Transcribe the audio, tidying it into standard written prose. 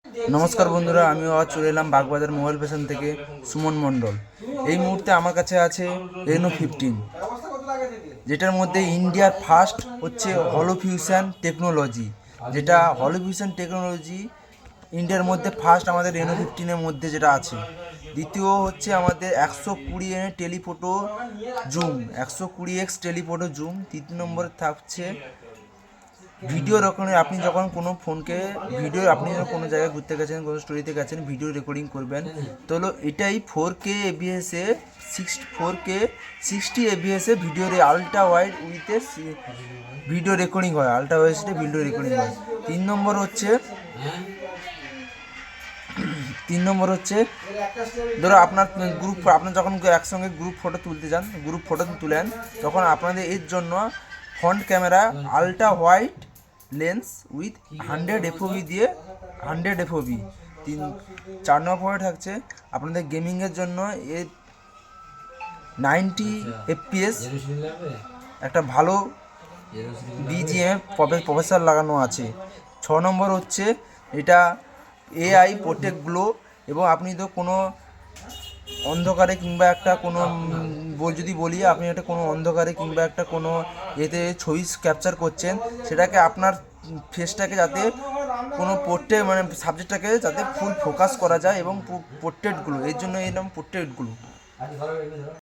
নমস্কার বন্ধুরা, আমিও আজ চলে এলাম বাগবাজার মোবাইল ফ্যাশন থেকে সুমন মণ্ডল। এই মুহূর্তে আমার কাছে আছে রেনো 15, যেটার মধ্যে ইন্ডিয়ার ফার্স্ট হচ্ছে হলো ফিউশন টেকনোলজি। যেটা হলো ফিউশন টেকনোলজি ইন্ডিয়ার মধ্যে ফার্স্ট আমাদের রেনো 15-এর মধ্যে যেটা আছে। দ্বিতীয় হচ্ছে আমাদের 120 telephoto zoom, 120x telephoto zoom. তৃতীয় নম্বরে থাকছে ভিডিও রেকর্ডিং। আপনি যখন কোনো ফোনকে ভিডিও, আপনি যখন কোনো জায়গায় ঘুরতে গেছেন, কোনো স্টোরিতে গেছেন, ভিডিও রেকর্ডিং করবেন, তো হলো এটাই 4K ABS-এ 4K 60 ABS-এ ভিডিও আলট্রা ওয়াইড উইথে ভিডিও রেকর্ডিং হয়, আলট্রা ওয়াইডে ভিডিও রেকর্ডিং হয়। তিন নম্বর হচ্ছে ধরো আপনার যখন একসঙ্গে গ্রুপ ফটো তুলতে যান, গ্রুপ ফটো তুলেন, তখন আপনাদের এর জন্য front camera ultra wide lens with 100 FOV দিয়ে 100 FOV। 4 নম্বরে থাকছে আপনাদের গেমিংয়ের জন্য এর 90 FPS একটা ভালো BGM প্রসেসর লাগানো আছে। 6 নম্বর হচ্ছে এটা AI প্রোটেক্ট গ্লো, এবং আপনি তো কোনো অন্ধকারে কিংবা একটা কোনো যদি বলি, আপনি একটা কোনো অন্ধকারে কিংবা একটা কোনো এতে ছবি ক্যাপচার করছেন, সেটাকে আপনার ফেসটাকে যাতে কোনো সাবজেক্টটাকে যাতে ফুল ফোকাস করা যায়, এবং পোর্ট্রেটগুলো এর জন্য এর নাম পোর্ট্রেটগুলো।